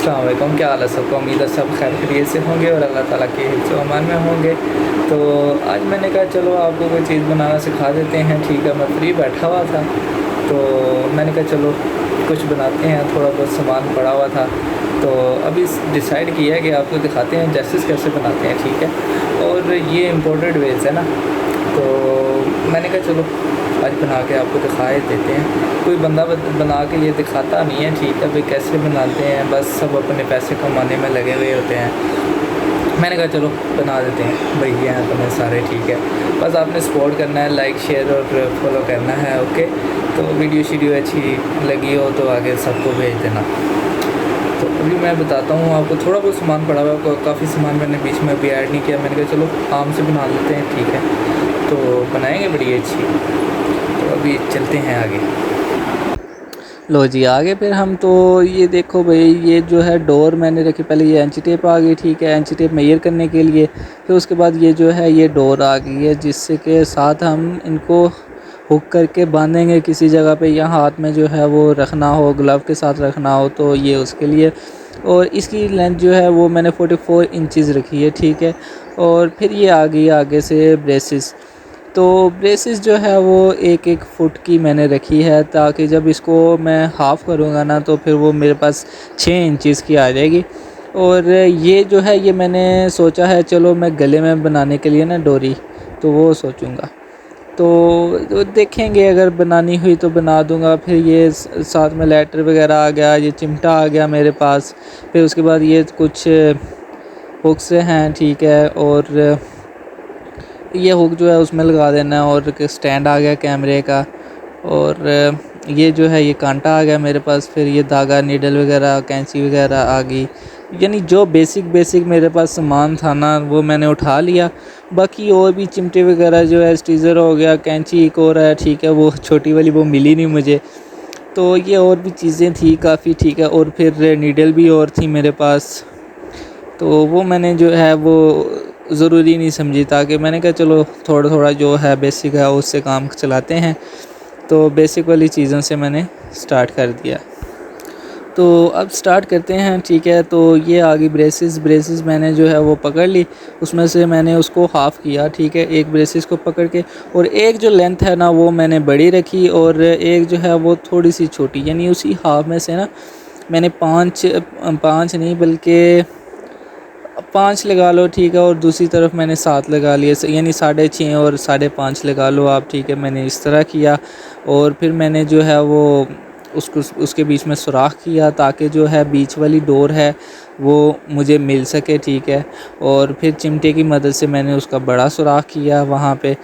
अस्सलाम वालेकुम, क्या हाल है सबका। उम्मीद है सब खैर खैरियत से होंगे और अल्लाह ताला के हिफ्ज़ व अमान में होंगे। तो आज मैंने कहा चलो आपको कोई चीज़ बनाना सिखा देते हैं। ठीक है, मैं फ्री बैठा हुआ था तो मैंने कहा चलो कुछ बनाते हैं। थोड़ा बहुत सामान पड़ा हुआ था तो अभी डिसाइड किया है कि आपको दिखाते हैं जैसेस कैसे बनाते हैं। ठीक है, और ये इम्पोर्टेड वेज है ना, तो मैंने कहा चलो आज बना के आपको दिखाए देते हैं। कोई बंदा बना के ये दिखाता नहीं है। ठीक है भाई, कैसे बनाते हैं, बस सब अपने पैसे कमाने में लगे हुए होते हैं। मैंने कहा चलो बना देते हैं, भैया हैं तुम्हें सारे। ठीक है, बस आपने सपोर्ट करना है, लाइक शेयर और फॉलो करना है। ओके, तो वीडियो अच्छी लगी हो तो आगे सबको भेज देना। तो अभी मैं बताता हूँ आपको, थोड़ा बहुत सामान पड़ा हुआ है, काफ़ी सामान मैंने बीच में अभी ऐड नहीं किया। मैंने कहा चलो आम से बना लेते हैं। ठीक है, तो बनाएंगे बड़ी अच्छी। तो अभी चलते हैं आगे। लो जी, आगे फिर हम तो ये देखो भाई, ये जो है डोर मैंने रखी। पहले ये एंची टेप आ गई। ठीक है, एंची टेप मेजर करने के लिए। फिर उसके बाद ये जो है ये डोर आ गई है, जिससे के साथ हम इनको हुक करके बांधेंगे किसी जगह पे, या हाथ में जो है वो रखना हो, ग्लव के साथ रखना हो तो ये उसके लिए। और इसकी लेंथ जो है वो मैंने 44 इंचज़ रखी है। ठीक है, और फिर ये आ गई आगे से ब्रेसिस। तो ब्रेसिस जो है वो 1-1 फुट की मैंने रखी है, ताकि जब इसको मैं हाफ़ करूँगा ना तो फिर वो मेरे पास 6 इंचज़ की आ जाएगी। और ये जो है ये मैंने सोचा है चलो मैं गले में बनाने के लिए ना डोरी, तो वो सोचूँगा। तो देखेंगे, अगर बनानी हुई तो बना दूँगा। फिर ये साथ में लेटर वगैरह आ गया, ये चिमटा आ गया मेरे पास। फिर उसके बाद ये कुछ हुक्स हैं। ठीक है, और ये हुक जो है उसमें लगा देना है। और स्टैंड आ गया कैमरे का। और ये जो है ये कांटा आ गया मेरे पास। फिर ये धागा, नीडल वगैरह, कैंची वगैरह आ गई। यानी जो बेसिक मेरे पास सामान था ना वो मैंने उठा लिया। बाकी और भी चिमटे वगैरह जो है, स्टीज़र हो गया, कैंची एक और है। ठीक है, वो छोटी वाली वो मिली नहीं मुझे। तो ये और भी चीज़ें थी काफ़ी। ठीक है, और फिर नीडल भी और थी मेरे पास, तो वो मैंने जो है वो ज़रूरी नहीं समझी, ताकि मैंने कहा चलो थोड़ा जो है बेसिक है उससे काम चलाते हैं। तो बेसिक वाली चीज़ों से मैंने स्टार्ट कर दिया। तो अब स्टार्ट करते हैं। ठीक है, तो ये आ गई ब्रेसिस मैंने जो है वो पकड़ ली। उसमें से मैंने उसको हाफ़ किया। ठीक है, एक ब्रेसिस को पकड़ के, और एक जो लेंथ है ना वो मैंने बड़ी रखी, और एक जो है वो थोड़ी सी छोटी। यानी उसी हाफ़ में से ना मैंने पाँच नहीं बल्कि 5 लगा लो। ठीक है, और दूसरी तरफ मैंने 7 लगा लिए, यानी 6.5 और 5.5 लगा लो आप। ठीक है, मैंने इस तरह किया। और फिर मैंने जो है वो उसके बीच में सुराख किया, ताकि जो है बीच वाली डोर है वो मुझे मिल सके। ठीक है, और फिर चिमटे की मदद से मैंने उसका बड़ा सुराख किया वहाँ पे।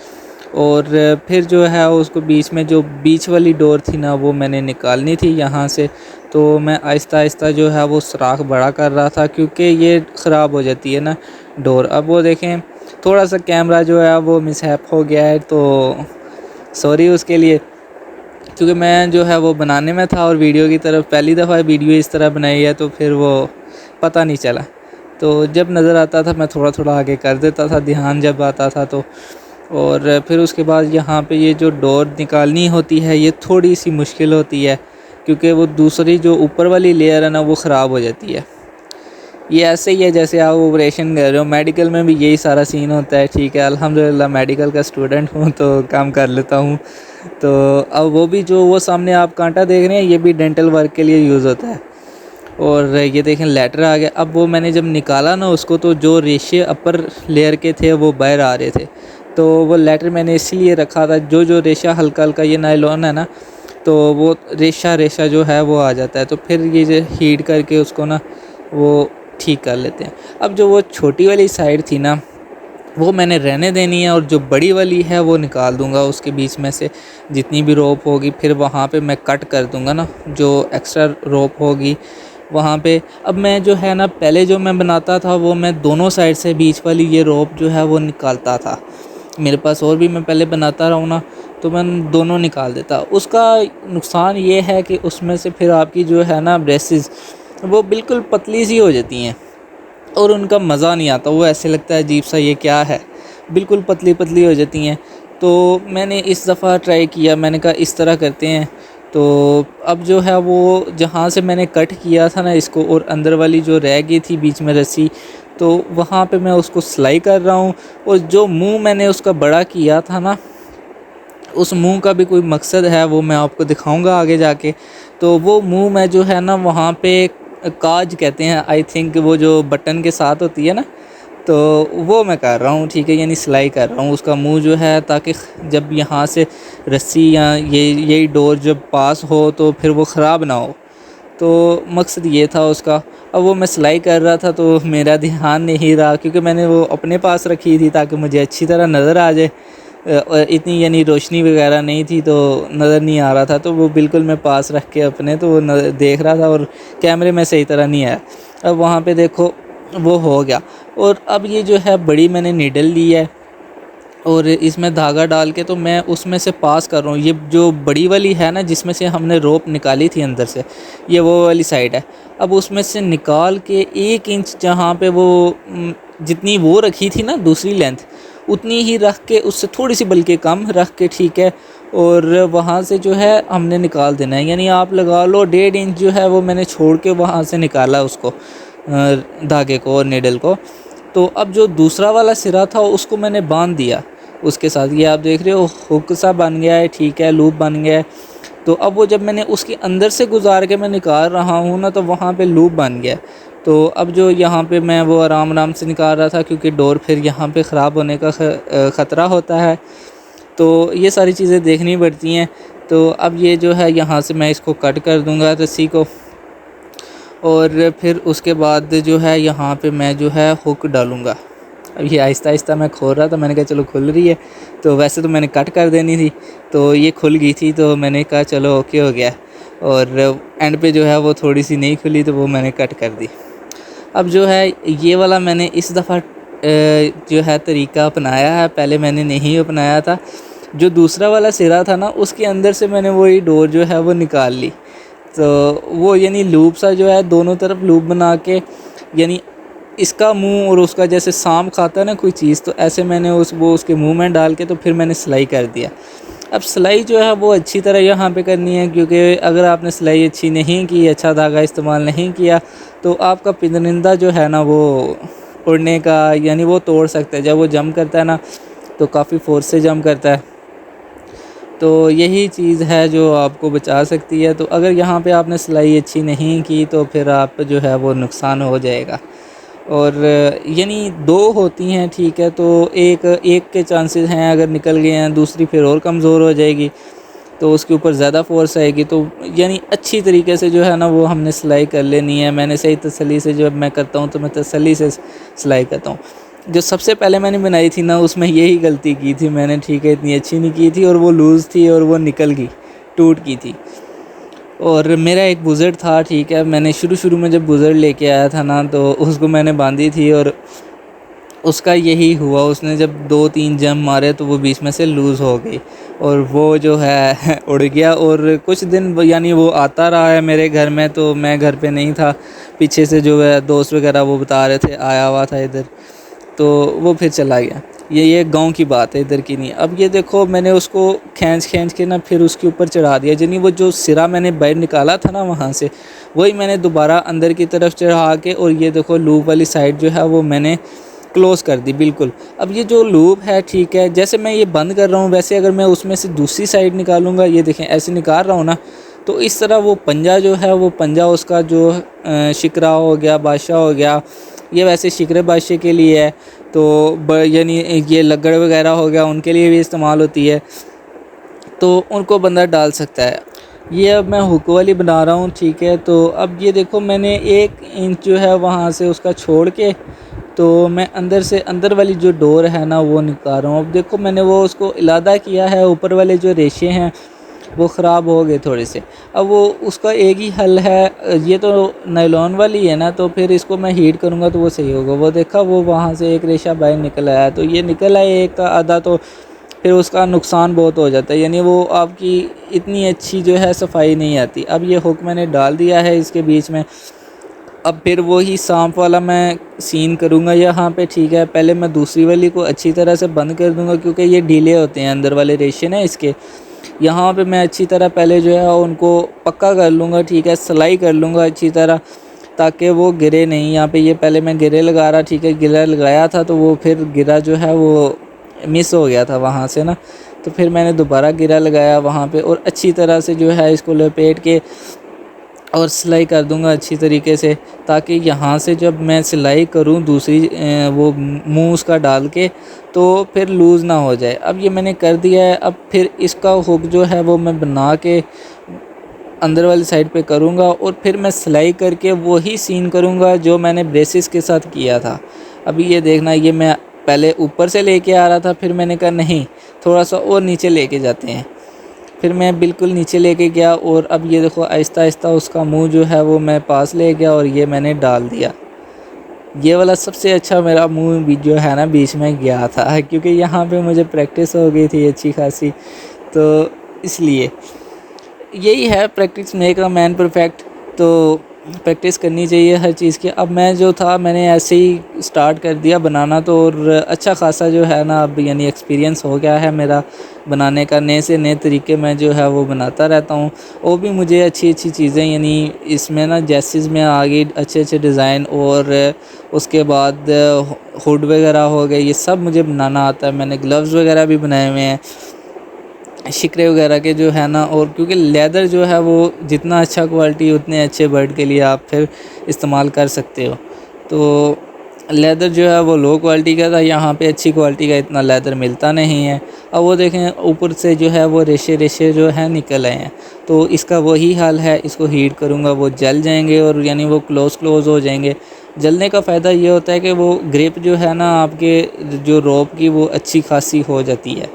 और फिर जो है उसको बीच में, जो बीच वाली डोर थी ना वो मैंने निकालनी थी यहाँ से। तो मैं आहिस्ता जो है वो सुराख बड़ा कर रहा था, क्योंकि ये ख़राब हो जाती है ना डोर। अब वो देखें, थोड़ा सा कैमरा जो है वो मिसहैप हो गया है, तो सॉरी उसके लिए। क्योंकि मैं जो है वो बनाने में था और वीडियो की तरफ पहली दफ़ा वीडियो इस तरह बनाई है, तो फिर वो पता नहीं चला। तो जब नज़र आता था मैं थोड़ा आगे कर देता था, ध्यान जब आता था तो। और फिर उसके बाद यहाँ पे ये जो डोर निकालनी होती है ये थोड़ी सी मुश्किल होती है, क्योंकि वो दूसरी जो ऊपर वाली लेयर है ना वो ख़राब हो जाती है। ये ऐसे ही है जैसे आप ऑपरेशन कर रहे हो, मेडिकल में भी यही सारा सीन होता है। ठीक है, अल्हम्दुलिल्लाह मेडिकल का स्टूडेंट हूँ तो काम कर लेता हूँ। तो अब वो भी जो वो सामने आप कांटा देख रहे हैं ये भी डेंटल वर्क के लिए यूज़ होता है। और ये देखें लेटर आ गया। अब वो मैंने जब निकाला ना उसको, तो जो रेशे अपर लेयर के थे वो बाहर आ रहे थे। तो वो लेटर मैंने इसीलिए रखा था, जो रेशा हल्का ये नायलॉन है ना, तो वो रेशा जो है वो आ जाता है। तो फिर ये जो हीट करके उसको ना वो ठीक कर लेते हैं। अब जो वो छोटी वाली साइड थी ना वो मैंने रहने देनी है, और जो बड़ी वाली है वो निकाल दूंगा उसके बीच में से जितनी भी रोप होगी। फिर वहाँ पे मैं कट कर दूंगा ना जो एक्स्ट्रा रोप होगी वहाँ पे। अब मैं जो है ना पहले जो मैं बनाता था वो मैं दोनों साइड से बीच वाली ये रोप जो है वो निकालता था। मेरे पास और भी मैं पहले बनाता रहा हूँ ना, तो मैं दोनों निकाल देता। उसका नुकसान ये है कि उसमें से फिर आपकी जो है ना ब्रेसेस वो बिल्कुल पतली सी हो जाती हैं, और उनका मज़ा नहीं आता। वो ऐसे लगता है अजीब सा, ये क्या है, बिल्कुल पतली हो जाती हैं। तो मैंने इस दफ़ा ट्राई किया, मैंने कहा इस तरह करते हैं। तो अब जो है वो जहाँ से मैंने कट किया था ना इसको, और अंदर वाली जो रह गई थी बीच में रस्सी, तो वहाँ पे मैं उसको सिलाई कर रहा हूँ। और जो मुंह मैंने उसका बड़ा किया था ना, उस मुंह का भी कोई मकसद है, वो मैं आपको दिखाऊंगा आगे जाके। तो वो मुंह में जो है ना वहाँ पे काज कहते हैं आई थिंक, वो जो बटन के साथ होती है ना, तो वो मैं कर रहा हूँ, ठीक है, यानी सिलाई कर रहा हूँ उसका मुंह जो है, ताकि जब यहाँ से रस्सी या यही डोर जब पास हो तो फिर वो ख़राब ना हो। तो मकसद ये था उसका। अब वो मैं सिलाई कर रहा था तो मेरा ध्यान नहीं रहा, क्योंकि मैंने वो अपने पास रखी थी ताकि मुझे अच्छी तरह नज़र आ जाए। और इतनी यानी रोशनी वगैरह नहीं थी तो नज़र नहीं आ रहा था, तो वो बिल्कुल मैं पास रख के अपने तो वो देख रहा था, और कैमरे में सही तरह नहीं आया। अब वहाँ पे देखो वो हो गया। और अब ये जो है बड़ी मैंने नीडल ली है, और इसमें धागा डाल के तो मैं उसमें से पास कर रहा हूँ। ये जो बड़ी वाली है ना, जिसमें से हमने रोप निकाली थी अंदर से, ये वो वाली साइड है। अब उसमें से निकाल के 1 इंच जहाँ पे वो जितनी वो रखी थी ना दूसरी लेंथ, उतनी ही रख के, उससे थोड़ी सी बल्कि कम रख के, ठीक है, और वहाँ से जो है हमने निकाल देना है। यानी आप लगा लो 1.5 इंच जो है वो मैंने छोड़ के वहाँ से निकाला उसको, धागे को और नीडल को। तो अब जो दूसरा वाला सिरा था उसको मैंने बांध दिया उसके साथ। ये आप देख रहे हो हुक सा बन गया है, ठीक है, लूप बन गया है। तो अब वो जब मैंने उसके अंदर से गुजार के मैं निकाल रहा हूँ ना, तो वहाँ पे लूप बन गया। तो अब जो यहाँ पे मैं वो आराम आराम से निकाल रहा था, क्योंकि डोर फिर यहाँ पे ख़राब होने का ख़तरा होता है। तो ये सारी चीज़ें देखनी पड़ती हैं। तो अब ये जो है यहाँ से मैं इसको कट कर दूँगा रस्सी को, और फिर उसके बाद जो है यहाँ पे मैं जो है हुक डालूँगा। अब ये आहिस्ता आहिस्ता मैं खोल रहा था, मैंने कहा चलो खुल रही है, तो वैसे तो मैंने कट कर देनी थी, तो ये खुल गई थी, तो मैंने कहा चलो ओके हो गया। और एंड पे जो है वो थोड़ी सी नहीं खुली, तो वो मैंने कट कर दी। अब जो है ये वाला मैंने इस दफ़ा जो है तरीका अपनाया है, पहले मैंने नहीं अपनाया था। जो दूसरा वाला सिरा था ना, उसके अंदर से मैंने वही डोर जो है वो निकाल ली। तो वो यानी लूप सा जो है दोनों तरफ लूप बना के, यानी इसका मुंह और उसका जैसे सांप खाता है ना कोई चीज़, तो ऐसे मैंने वो उसके मुंह में डाल के तो फिर मैंने सिलाई कर दिया। अब सिलाई जो है वो अच्छी तरह यहाँ पे करनी है, क्योंकि अगर आपने सिलाई अच्छी नहीं की, अच्छा धागा इस्तेमाल नहीं किया, तो आपका परिंदा जो है ना वो उड़ने का यानी वो तोड़ सकता है। जब वो जंप करता है ना, तो काफ़ी फोर्स से जंप करता है। तो यही चीज़ है जो आपको बचा सकती है। तो अगर यहाँ पे आपने सिलाई अच्छी नहीं की, तो फिर आप जो है वो नुकसान हो जाएगा। और यानी 2 होती हैं, ठीक है, तो एक के चांसेस हैं, अगर निकल गए हैं, दूसरी फिर और कमज़ोर हो जाएगी, तो उसके ऊपर ज़्यादा फोर्स आएगी। तो यानी अच्छी तरीके से जो है ना वो हमने सिलाई कर लेनी है। मैंने सही तसल्ली से, जब मैं करता हूँ तो मैं तसल्ली से सिलाई करता हूँ। जो सबसे पहले मैंने बनाई थी ना, उसमें यही गलती की थी मैंने, ठीक है, इतनी अच्छी नहीं की थी, और वो लूज़ थी और वो निकल गई, टूट गई थी। और मेरा एक बुज़र्ड था, ठीक है, मैंने शुरू में जब बुज़र्ड लेके आया था ना, तो उसको मैंने बांधी थी, और उसका यही हुआ, उसने जब 2-3 जंप मारे तो वो बीच में से लूज़ हो गई, और वो जो है उड़ गया। और कुछ दिन यानी वो आता रहा है मेरे घर में, तो मैं घर पे नहीं था, पीछे से जो है दोस्त वगैरह वो बता रहे थे आया हुआ था इधर, तो वो फिर चला गया। ये गांव की बात है, इधर की नहीं। अब ये देखो मैंने उसको खींच के ना फिर उसके ऊपर चढ़ा दिया, यानी वो जो सिरा मैंने बाहर निकाला था ना वहाँ से, वही मैंने दोबारा अंदर की तरफ चढ़ा के, और ये देखो लूप वाली साइड जो है वो मैंने क्लोज़ कर दी बिल्कुल। अब ये जो लूप है, ठीक है, जैसे मैं ये बंद कर रहा हूँ, वैसे अगर मैं उसमें से दूसरी साइड निकालूँगा, ये देखें ऐसे निकाल रहा हूँ ना, तो इस तरह वो पंजा जो है, वो पंजा उसका जो शिकरा हो गया, बादशाह हो गया, ये वैसे शिकरे बादशाह के लिए है, तो यानी ये लगड़ वगैरह हो गया उनके लिए भी इस्तेमाल होती है, तो उनको बंदा डाल सकता है। ये अब मैं हुक वाली बना रहा हूँ, ठीक है। तो अब ये देखो मैंने 1 इंच जो है वहाँ से उसका छोड़ के, तो मैं अंदर से अंदर वाली जो डोर है ना वो निकाल रहा हूँ। अब देखो मैंने वो उसको इलादा किया है, ऊपर वाले जो रेशे हैं वो ख़राब हो गए थोड़े से। अब वो उसका एक ही हल है, ये तो नायलॉन वाली है ना, तो फिर इसको मैं हीट करूँगा तो वो सही होगा। वो देखा वो वहाँ से एक रेशा बाहर निकल आया, तो ये निकल आया एक का आधा, तो फिर उसका नुकसान बहुत हो जाता है, यानी वो आपकी इतनी अच्छी जो है सफाई नहीं आती। अब ये हुक मैंने डाल दिया है इसके बीच में। अब फिर वही सांप वाला मैं सीन करूँगा यहाँ पे, ठीक है। पहले मैं दूसरी वाली को अच्छी तरह से बंद कर दूँगा, क्योंकि ये ढीले होते हैं अंदर वाले रेशे ना इसके, यहाँ पे मैं अच्छी तरह पहले जो है उनको पक्का कर लूँगा, ठीक है, सिलाई कर लूँगा अच्छी तरह, ताकि वो गिरे नहीं। यहाँ पे ये पहले मैं गिरे लगा रहा, ठीक है, गिरा लगाया था तो वो फिर गिरा जो है वो मिस हो गया था वहाँ से ना, तो फिर मैंने दोबारा गिरा लगाया वहाँ पे और अच्छी तरह से जो है इसको लपेट के और सिलाई कर दूंगा अच्छी तरीके से, ताकि यहाँ से जब मैं सिलाई करूँ दूसरी वो मुंह उसका डाल के तो फिर लूज़ ना हो जाए। अब ये मैंने कर दिया है। अब फिर इसका हुक जो है वो मैं बना के अंदर वाली साइड पे करूँगा और फिर मैं सिलाई करके वही सीन करूँगा जो मैंने ब्रेसिस के साथ किया था। अभी ये देखना, ये मैं पहले ऊपर से लेके आ रहा था, फिर मैंने कहा नहीं थोड़ा सा और नीचे लेके जाते हैं, फिर मैं बिल्कुल नीचे लेके गया और अब ये देखो आहिस्ता आहिस्ता उसका मुंह जो है वो मैं पास ले गया और ये मैंने डाल दिया। ये वाला सबसे अच्छा मेरा मुंह भी जो है ना बीच में गया था, क्योंकि यहाँ पे मुझे प्रैक्टिस हो गई थी अच्छी खासी, तो इसलिए यही है practice make a man perfect. तो प्रैक्टिस करनी चाहिए हर चीज़ की। अब मैं जो था मैंने ऐसे ही स्टार्ट कर दिया बनाना, तो और अच्छा खासा जो है ना अब यानी एक्सपीरियंस हो गया है मेरा बनाने का। नए से नए तरीके मैं जो है वो बनाता रहता हूँ। वो भी मुझे अच्छी अच्छी चीज़ें यानी इसमें ना जैसेस में आ गई अच्छे अच्छे डिज़ाइन, और उसके बाद हुड वगैरह हो गए, ये सब मुझे बनाना आता है। मैंने ग्लव्स वगैरह भी बनाए हुए हैं शिकरे वगैरह के जो है ना, और क्योंकि लेदर जो है वो जितना अच्छा क्वालिटी उतने अच्छे बर्ड के लिए आप फिर इस्तेमाल कर सकते हो। तो लेदर जो है वो लो क्वालिटी का था, यहाँ पे अच्छी क्वालिटी का इतना लेदर मिलता नहीं है। अब वो देखें ऊपर से जो है वो रेशे रेशे जो है निकल आए हैं, तो इसका वही हाल है। इसको हीट करूँगा वो जल जाएंगे और यानी वो क्लोज़ हो जाएंगे। जलने का फ़ायदा ये होता है कि वो ग्रिप जो है ना आपके जो रोप की वो अच्छी खासी हो जाती है।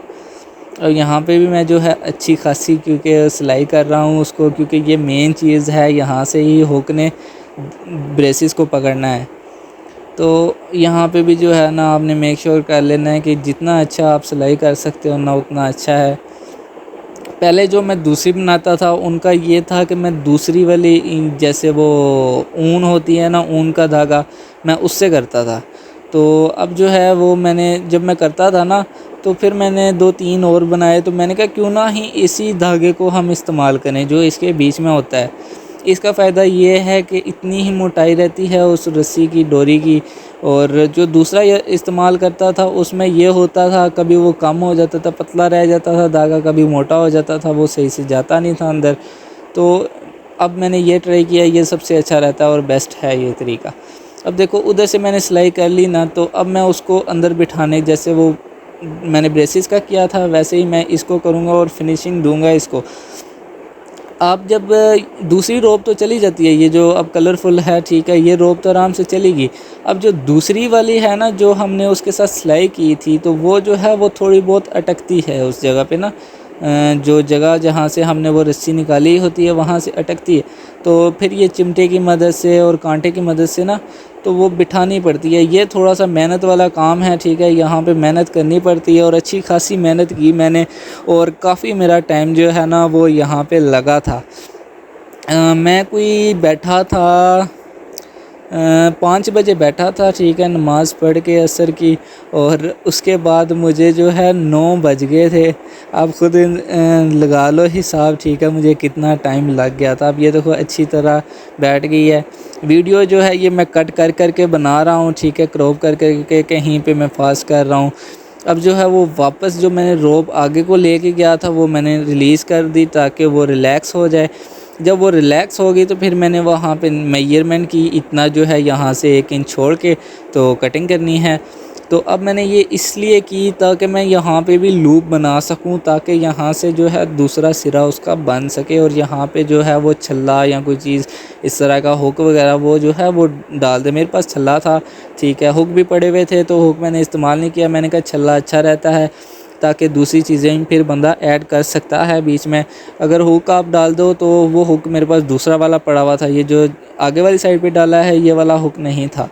और यहाँ पे भी मैं जो है अच्छी खासी क्योंकि सिलाई कर रहा हूँ उसको, क्योंकि ये मेन चीज़ है, यहाँ से ही हुक ने ब्रेसिस को पकड़ना है। तो यहाँ पे भी जो है ना आपने मेक श्योर कर लेना है कि जितना अच्छा आप सिलाई कर सकते हो ना उतना अच्छा है। पहले जो मैं दूसरी बनाता था उनका ये था कि मैं दूसरी वाली जैसे वो ऊन होती है ना, ऊन का धागा, मैं उससे करता था। तो अब जो है वो मैंने जब मैं करता था ना तो फिर मैंने 2-3 और बनाए, तो मैंने कहा क्यों ना ही इसी धागे को हम इस्तेमाल करें जो इसके बीच में होता है। इसका फ़ायदा ये है कि इतनी ही मोटाई रहती है उस रस्सी की, डोरी की, और जो दूसरा ये इस्तेमाल करता था उसमें ये होता था कभी वो कम हो जाता था, पतला रह जाता था धागा, कभी मोटा हो जाता था, वो सही से जाता नहीं था अंदर। तो अब मैंने ये ट्राई किया, ये सबसे अच्छा रहता है और बेस्ट है ये तरीका। अब देखो उधर से मैंने सिलाई कर ली ना, तो अब मैं उसको अंदर बिठाने, जैसे वो मैंने ब्रेसिस का किया था वैसे ही मैं इसको करूँगा और फिनिशिंग दूँगा इसको। आप जब दूसरी रोप तो चली जाती है, ये जो अब कलरफुल है, ठीक है, ये रोप तो आराम से चलेगी। अब जो दूसरी वाली है ना जो हमने उसके साथ सिलाई की थी, तो वो जो है वो थोड़ी बहुत अटकती है उस जगह पे ना, जो जगह जहाँ से हमने वो रस्सी निकाली होती है वहाँ से अटकती है। तो फिर ये चिमटे की मदद से और कांटे की मदद से ना तो वो बिठानी पड़ती है। ये थोड़ा सा मेहनत वाला काम है, ठीक है, यहाँ पे मेहनत करनी पड़ती है और अच्छी खासी मेहनत की मैंने, और काफ़ी मेरा टाइम जो है ना वो यहाँ पे लगा था। मैं कोई बैठा था 5 बजे बैठा था, ठीक है, नमाज़ पढ़ के असर की, और उसके बाद मुझे जो है 9 बज गए थे। आप खुद लगा लो हिसाब, ठीक है, मुझे कितना टाइम लग गया था। अब ये देखो अच्छी तरह बैठ गई है। वीडियो जो है ये मैं कट कर के बना रहा हूँ, ठीक है, क्रॉप कर के कहीं पे मैं फास्ट कर रहा हूँ। अब जो है वो वापस जो मैंने रोप आगे को लेके गया था वो मैंने रिलीज़ कर दी ताकि वो रिलैक्स हो जाए। जब वो रिलैक्स हो गई तो फिर मैंने वहाँ पे मेजरमेंट की, इतना जो है यहाँ से 1 इंच छोड़ के तो कटिंग करनी है। तो अब मैंने ये इसलिए की ताकि मैं यहाँ पे भी लूप बना सकूँ, ताकि यहाँ से जो है दूसरा सिरा उसका बन सके और यहाँ पे जो है वो छल्ला या कोई चीज़ इस तरह का हुक वगैरह वो जो है वो डाल दे। मेरे पास छल्ला था, ठीक है, हुक भी पड़े हुए थे तो हुक मैंने इस्तेमाल नहीं किया। मैंने कहा छल्ला अच्छा रहता है ताकि दूसरी चीज़ें फिर बंदा ऐड कर सकता है बीच में। अगर हुक आप डाल दो तो वो हुक मेरे पास दूसरा वाला पड़ा हुआ था, ये जो आगे वाली साइड पे डाला है ये वाला हुक नहीं था।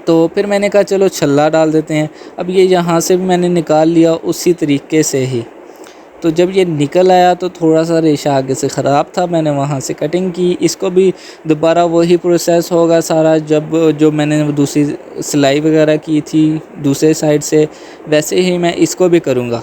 तो फिर मैंने कहा चलो छल्ला डाल देते हैं। अब ये यहाँ से भी मैंने निकाल लिया उसी तरीके से ही। तो जब ये निकल आया तो थोड़ा सा रेशा आगे से ख़राब था, मैंने वहाँ से कटिंग की। इसको भी दोबारा वही प्रोसेस होगा सारा, जब जो मैंने दूसरी सिलाई वगैरह की थी दूसरे साइड से, वैसे ही मैं इसको भी करूँगा।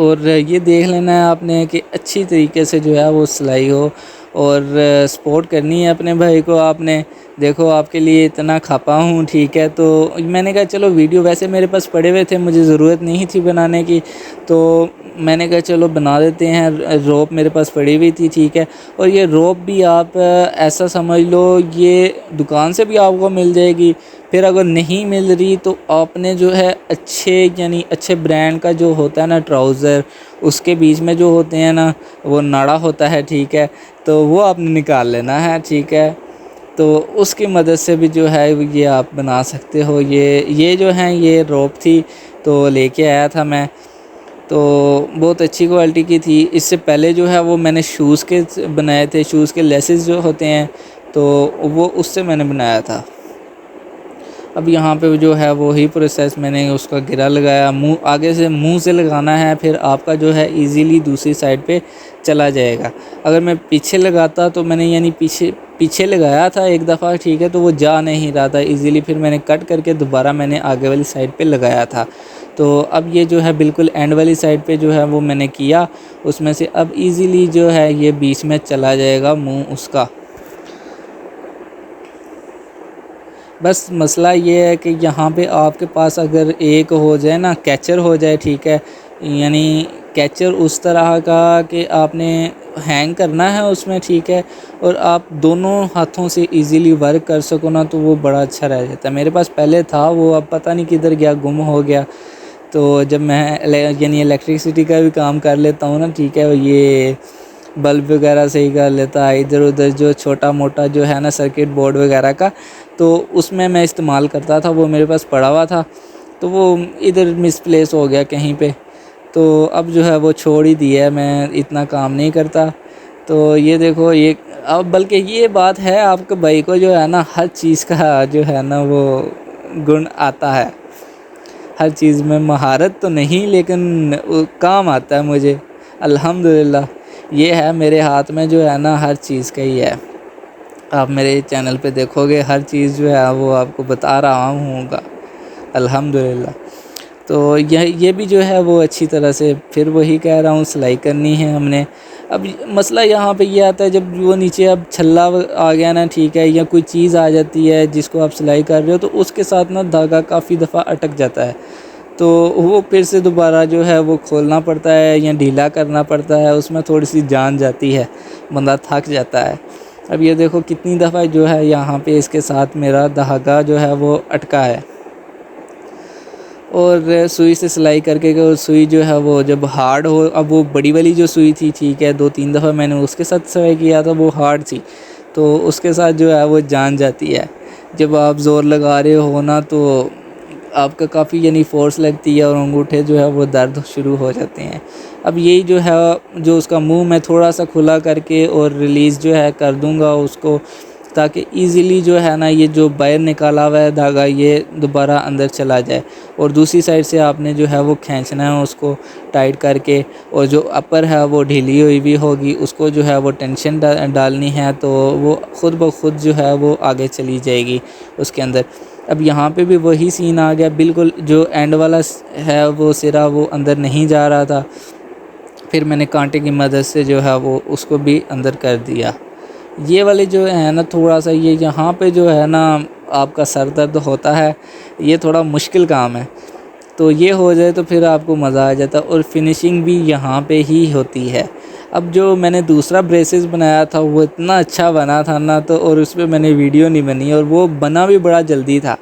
और ये देख लेना है आपने कि अच्छी तरीके से जो है वो सिलाई हो, और सपोर्ट करनी है अपने भाई को आपने। देखो आपके लिए इतना खपा हूँ, ठीक है। तो मैंने कहा चलो वीडियो वैसे मेरे पास पड़े हुए थे, मुझे ज़रूरत नहीं थी बनाने की, तो मैंने कहा चलो बना देते हैं। रोप मेरे पास पड़ी हुई थी, ठीक है। और ये रोप भी आप ऐसा समझ लो, ये दुकान से भी आपको मिल जाएगी। फिर अगर नहीं मिल रही तो आपने जो है अच्छे यानी अच्छे ब्रांड का जो होता है ना ट्राउज़र, उसके बीच में जो होते हैं ना वो नाड़ा होता है, ठीक है। तो वो आपने निकाल लेना है, ठीक है। तो उसकी मदद से भी जो है ये आप बना सकते हो। ये जो है ये रोप थी, तो लेके आया था मैं, तो बहुत अच्छी क्वालिटी की थी। इससे पहले जो है वो मैंने शूज़ के बनाए थे, शूज़ के लेसेस जो होते हैं, तो वो उससे मैंने बनाया था। अब यहाँ पे जो है वही प्रोसेस, मैंने उसका गिरा लगाया, मुंह आगे से मुंह से लगाना है, फिर आपका जो है इजीली दूसरी साइड पे चला जाएगा। अगर मैं पीछे लगाता तो मैंने यानी पीछे लगाया था एक दफ़ा, ठीक है, तो वो जा नहीं रहा था इजीली, फिर मैंने कट करके दोबारा मैंने आगे वाली साइड पे लगाया था। तो अब ये जो है बिल्कुल एंड वाली साइड पे जो है वो मैंने किया, उसमें से अब ईज़िली जो है ये बीच में चला जाएगा मुँह उसका। बस मसला ये है कि यहाँ पे आपके पास अगर एक हो जाए ना, कैचर हो जाए, ठीक है, यानी कैचर उस तरह का कि आपने हैंग करना है उसमें, ठीक है, और आप दोनों हाथों से इजीली वर्क कर सको ना, तो वो बड़ा अच्छा रह जाता है। मेरे पास पहले था वो, अब पता नहीं किधर गया, गुम हो गया। तो जब मैं यानी इलेक्ट्रिसिटी का भी काम कर लेता हूँ ना, ठीक है, ये बल्ब वगैरह सही कर लेता है, इधर उधर जो छोटा मोटा जो है ना सर्किट बोर्ड वगैरह का, तो उसमें मैं इस्तेमाल करता था, वो मेरे पास पड़ा हुआ था, तो वो इधर मिसप्लेस हो गया कहीं पे, तो अब जो है वो छोड़ ही दिया है, मैं इतना काम नहीं करता। तो ये देखो ये, अब बल्कि ये बात है आपके भाई को जो है ना हर चीज़ का जो है ना वो गुण आता है, हर चीज़ में महारत तो नहीं लेकिन काम आता है मुझे, अल्हम्दुलिल्लाह। ये है मेरे हाथ में जो है ना हर चीज़ का ही है। आप मेरे चैनल पे देखोगे हर चीज़ जो है वो आपको बता रहा हूँगा, अल्हम्दुलिल्लाह। तो ये भी जो है वो अच्छी तरह से, फिर वही कह रहा हूँ, सिलाई करनी है हमने। अब मसला यहाँ पे ये आता है, जब वो नीचे अब छल्ला आ गया ना, ठीक है, या कोई चीज़ आ जाती है जिसको आप सिलाई कर रहे हो, तो उसके साथ ना धागा काफ़ी दफ़ा अटक जाता है, तो वो फिर से दोबारा जो है वो खोलना पड़ता है या ढीला करना पड़ता है, उसमें थोड़ी सी जान जाती है, बंदा थक जाता है। अब ये देखो कितनी दफ़ा जो है यहाँ पे इसके साथ मेरा धागा जो है वो अटका है, और सुई से सिलाई करके और सुई जो है वो जब हार्ड हो, अब वो बड़ी वाली जो सुई थी, ठीक है, 2-3 दफ़ा मैंने उसके साथ सिलाई किया था, वो हार्ड थी, तो उसके साथ जो है वो जान जाती है। जब आप ज़ोर लगा रहे हो ना, तो आपका काफ़ी यानी फ़ोर्स लगती है और अंगूठे जो है वो दर्द शुरू हो जाते हैं। अब यही जो है जो उसका मुंह मैं थोड़ा सा खुला करके और रिलीज़ जो है कर दूंगा उसको, ताकि इजीली जो है ना ये जो बाहर निकाला हुआ है धागा ये दोबारा अंदर चला जाए, और दूसरी साइड से आपने जो है वो खींचना है उसको टाइट करके, और जो अपर है वो ढीली हुई भी होगी, उसको जो है वो टेंशन डालनी है, तो वो ख़ुद ब खुद जो है वो आगे चली जाएगी उसके अंदर। अब यहाँ पे भी वही सीन आ गया, बिल्कुल जो एंड वाला है वो सिरा वो अंदर नहीं जा रहा था, फिर मैंने कांटे की मदद से जो है वो उसको भी अंदर कर दिया। ये वाले जो है ना थोड़ा सा ये यहाँ पे जो है ना आपका सर दर्द होता है, ये थोड़ा मुश्किल काम है, तो ये हो जाए तो फिर आपको मज़ा आ जाता है, और फिनिशिंग भी यहाँ पे ही होती है। अब जो मैंने दूसरा ब्रेसेस बनाया था वो इतना अच्छा बना था ना, तो और उस पर मैंने वीडियो नहीं बनी, और वो बना भी बड़ा जल्दी था,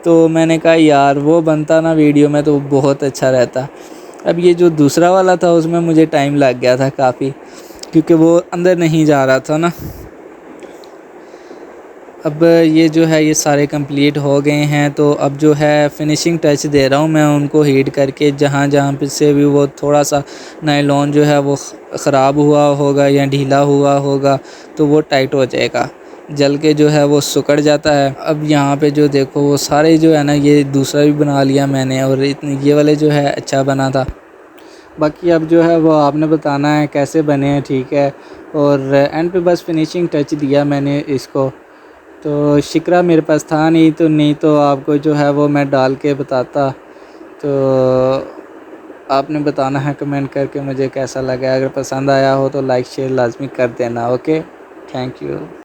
तो मैंने कहा यार वो बनता ना वीडियो में तो बहुत अच्छा रहता। अब ये जो दूसरा वाला था उसमें मुझे टाइम लग गया था काफ़ी, क्योंकि वो अंदर नहीं जा रहा था ना। अब ये जो है ये सारे कंप्लीट हो गए हैं, तो अब जो है फिनिशिंग टच दे रहा हूँ मैं उनको हीट करके, जहाँ जहाँ पे से भी वो थोड़ा सा नायलॉन जो है वो ख़राब हुआ होगा या ढीला हुआ होगा, तो वो टाइट हो जाएगा, जल के जो है वो सिकुड़ जाता है। अब यहाँ पे जो देखो वो सारे जो है ना ये दूसरा भी बना लिया मैंने, और इतने ये वाले जो है अच्छा बना था। बाकी अब जो है वो आपने बताना है कैसे बने हैं, ठीक है, और एंड पे बस फिनिशिंग टच दिया मैंने इसको। तो शिकरा मेरे पास था नहीं तो आपको जो है वो मैं डाल के बताता। तो आपने बताना है कमेंट करके मुझे कैसा लगा। अगर पसंद आया हो तो लाइक शेयर लाज़मी कर देना। Okay, thank you.